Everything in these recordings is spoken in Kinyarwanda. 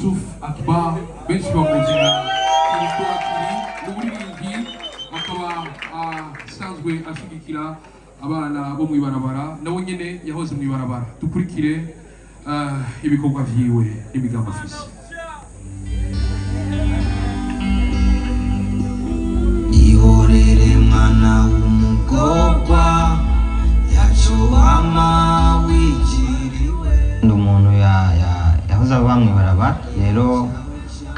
Yusuf Akbar benshi bamuzina Kristo akiri n'umuririmbyi akaba asanzwe ashigikira abana bo mwibarabara nawe nyene yahoze mwibarabara dukurikire ibikorwa vyiwe n'imigambi afise. Ihorere mwana w'umukobwa yacu wama wigiriwe ndi umuntu yahoze aba mwibarabara rero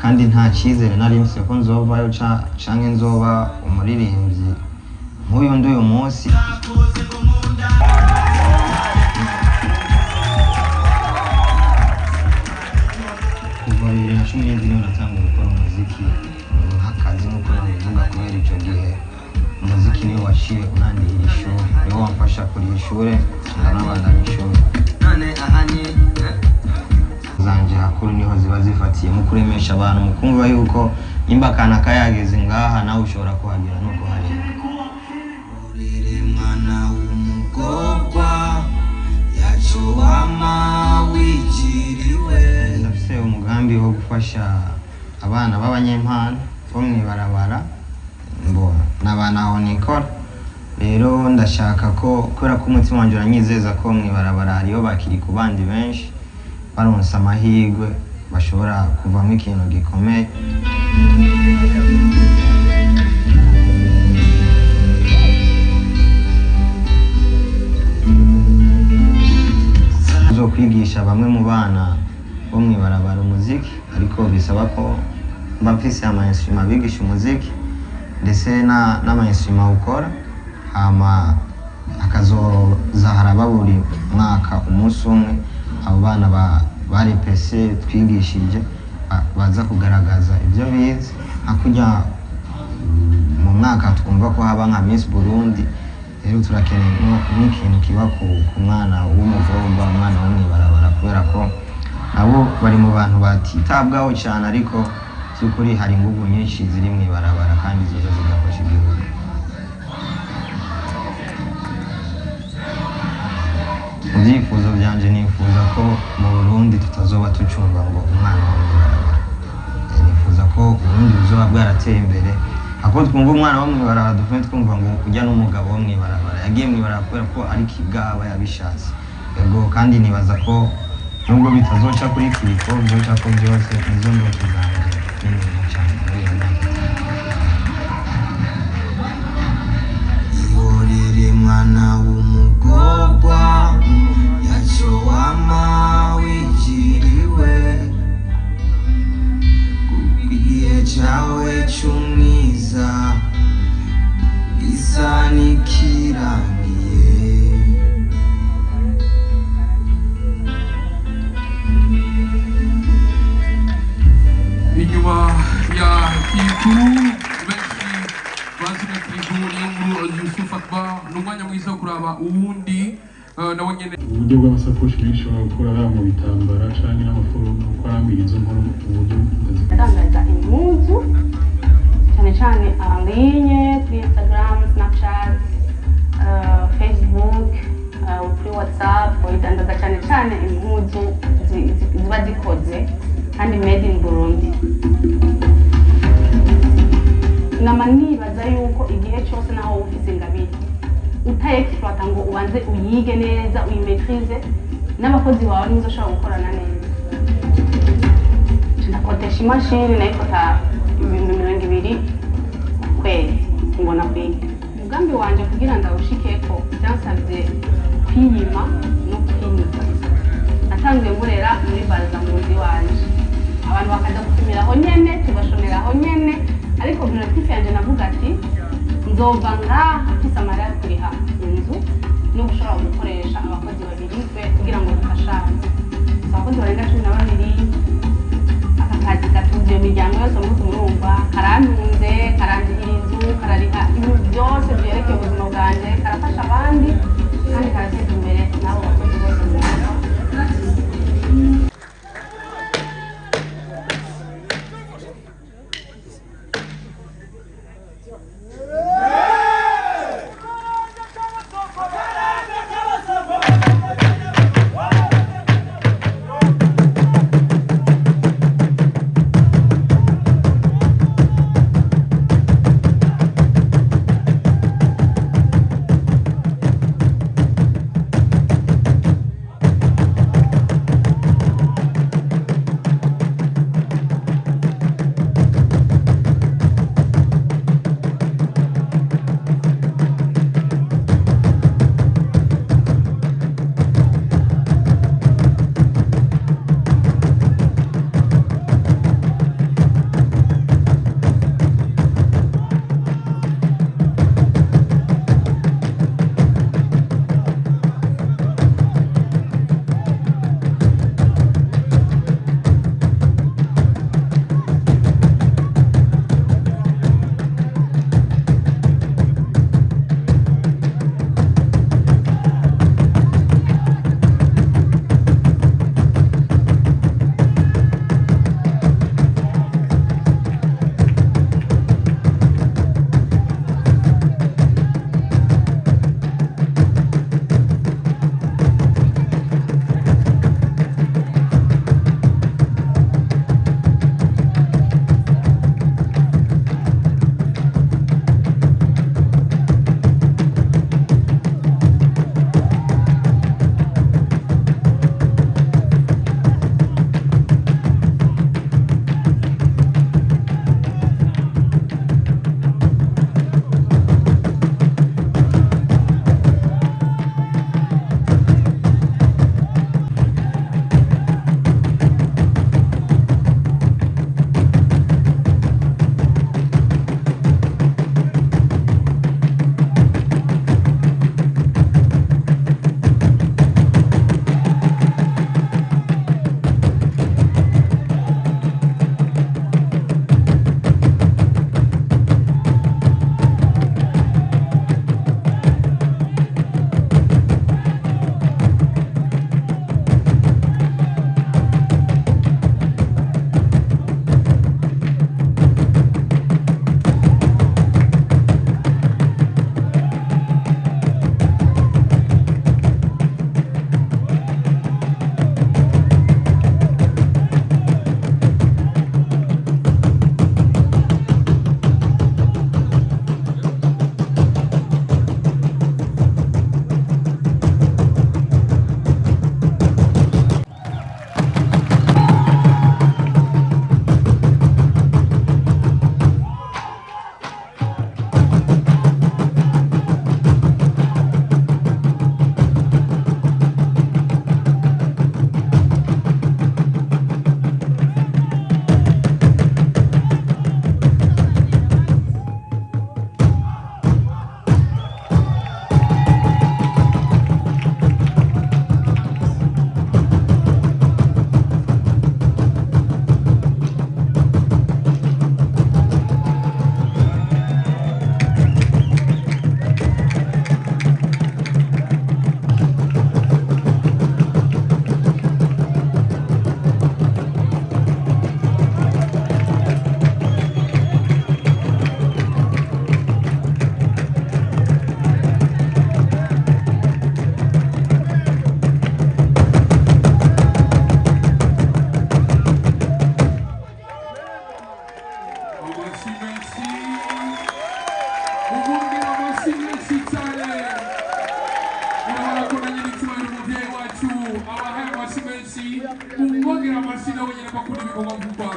kandi nta cyizere nari mfise ko nzovayo canke nzoba umuririmbyi nk'uyu ndi uyu munsi. Kuva 2017 natanga gukora umuziki nk'akazi nk'uko nabivuga kubera icyo gihe umuziki niwo waciye unandihira ishuri niwo wamfasha kuriha ishuri ndanabandanya ishuri zanje hakuru niho ziba zifatiye mu kuremesha abantu mu kumva yuko nimba akana kayageze ngaha nawe ushobora kuhagera no kuharenga. Urire mwana w'umukobwa yacu wama wigiriwe ndafise umugambi wo gufasha abana b'abanyempano bo mwibarabara n'abana aho nikora rero ndashaka ko kubera ko umutima wanje uranyizeza ko mwibarabara hariyo bakiri ku bandi benshi baronse amahirwe bashobora kuvamo ikintu gikomeye. Zo kwigisha bamwe mu bana bo mwibarabara umuziki ariko bisaba ko mba mfise ama-instrument bigisha umuziki ndetse n'ama-instrument ukora hama akazoza haraba buri mwaka umunsi umwe abo bana barepese twigishije baza kugaragaza ibyo bize hakurya mu mwaka twumva ko haba nka Miss Burundi rero turakeneye n'ikintu kiba ku mwana w'umuvumba umwana wo mwibarabara kubera ko nabo bari mu bantu batitabwaho cyane ariko by'ukuri hari ingufu nyinshi ziri mwibarabara kandi ziza zigafasha igihugu. Ibyifuzo byanje nifuza ko mu Burundi tutazoba tucumva ngo umwana wo mwibarabara nifuza ko Burundi buzoba bwarateye imbere ako twumva umwana wo mwibarabara dufite twumva ngo kujya n'umugabo wo mwibarabara yagiye mwibarabara kubera ko ari kigaba yabishatse yego kandi nibaza ko nubwo bitazoca kuri kiriko byoca ko byose nizo ndoto zanje nini cyane ihorere mwana w'umukobwa yacu wama wigiriwe kugiye cawe c'umwiza isa n'ikirangiye. Inyuma ya Kiku benshi bazina Kiku niyo nkuru Yusuf Akbar n'umwanya mwiza wo kuraba uwundi nawe nyene uburyo bw'amasakoshi menshi bakora mu bitambara canke n'amaforume uko arambira izo nkuru uburyo ndadandaza impuzu cyane cyane en ligne kuri Instagram, Snapchat, Facebook, kuri WhatsApp ndadandaza cyane cyane impuzu ziba zikoze kandi made in Burundi. Nama nibaza yuko igihe cyose naho ufise ingabire utayexploita ngo ubanze uyige neza uyimetrize n'abakozi bawe nizo ushobora gukorana neza. Ndakotesha imashini nayifata 220 kwezi ngona kwiga umugambi wanje kugira ndawushikeko byansabye kwiyima no kwinika. Natangiye ngurera muri baza mu nzi wanje abantu bakaza gupimiraho nyene tugashoneraho nyene ariko objectif yanje navuga ati nzova ngaha mfise amara yo kuriha inzu no gushobora gukoresha abakozi babiri kugira ngo dufashanye. Abakozi barenga 12 aka kazi gatunze imiryango yose murumva karantunze karandihira inzu karariha ibintu byose byerekeye ubuzima bwanjye karafasha abandi kandi karateza imbere nabo bakozi bose.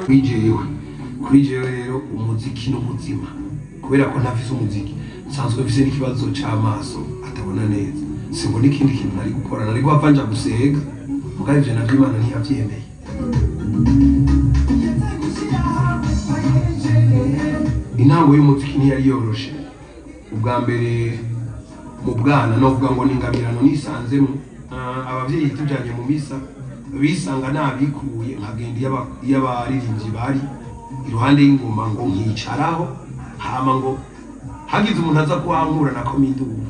kuri jewe rero umuziki n'ubuzima kubera ko ntafise umuziki nsanzwe mfise n'ikibazo c'amaso atabona neza simbona ikindi kintu nari gukora nari guhava nja gusega mugabo ivyo navyo Imana ntiyavyemeye. Intango y'umuziki ntiyari yoroshe ubwa mbere mu bwana novuga ngo n'ingabirano nisanzemo abavyeyi tujanye mu misa bisanga nabikuye nkagenda y'abaririmbyi bari iruhande y'ingoma ngo nkicaraho hama ngo hagize umuntu aza kuhankura na komidubu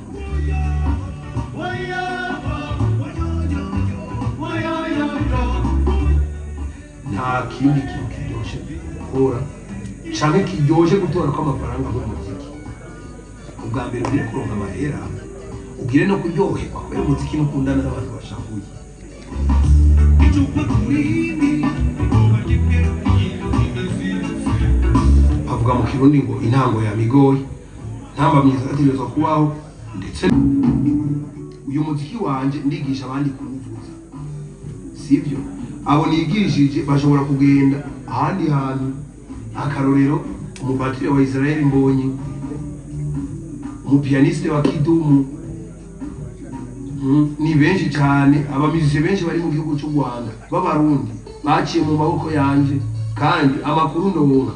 nta kindi kintu kiryoshe gukora canke kiryoshe gutora kw'amafaranga mu muziki ubwa mbere uri kuronka amahera ugire no kuryoherwa kubera umuziki n'ukundana n'abantu bashavuye. Bavuga mu Kirundi ngo intango ya migoyi ntamba myiza ategerezwa kubaho ndetse uyu muziki wanje ndigisha abandi kuwuvuza sivyo abo nigishije bashobora kugenda ahandi hantu akarorero umupatiri wa Israeli Mbonyi umupianiste wa Kidumu ni benshi cyane abamizije benshi bari mu gihugu cy'u Rwanda b'abarundi baciye mu maboko yanje kandi amakuru ndonka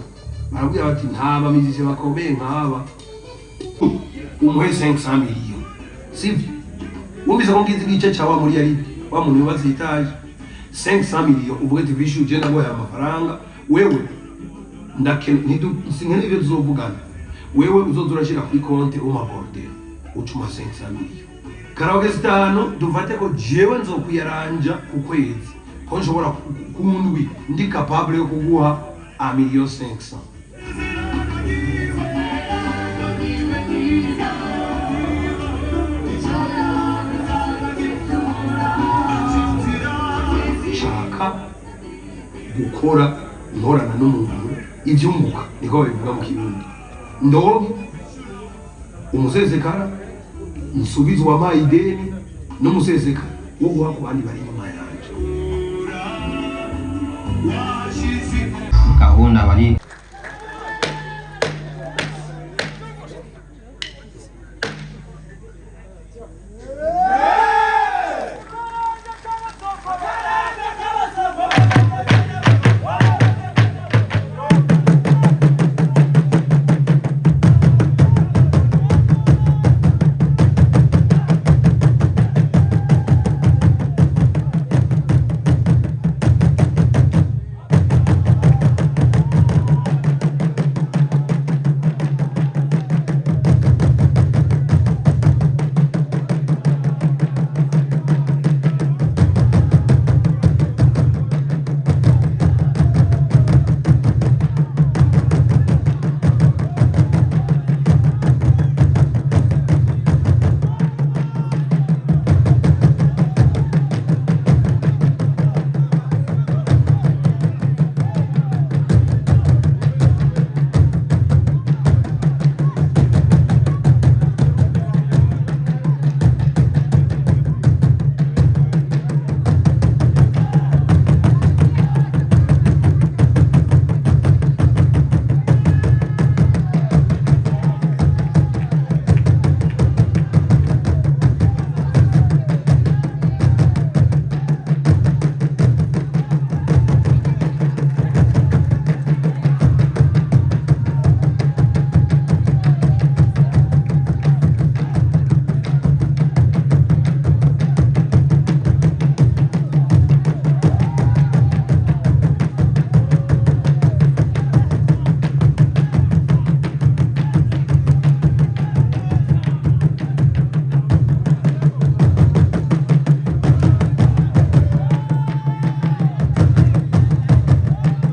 barabwira bati nta bamizije bakomeye nk'aba umuhe 500 millions sivyo wumvise ko ngize igice cyawa muri yari wa muntu yubatse itaje 500 millions uvuga ati vishu je nago ya mafaranga wewe sinkene ibyo tuzovugana wewe uzoza urashira kuri konti umaborde ucuma 500 millions karaoke zitanu dufate ko jewe nzokuyaranja ku kwezi ko nshobora kundwi ndi capable yo kuguha 1,500,000 shaka gukora nkorana n'umuntu ivyunguka niko bivuga mu Kirundi ndonke umusesekara nsubizwa amayideni n'umuseseka wo guha ku bandi bari inyuma yanje gahunda bari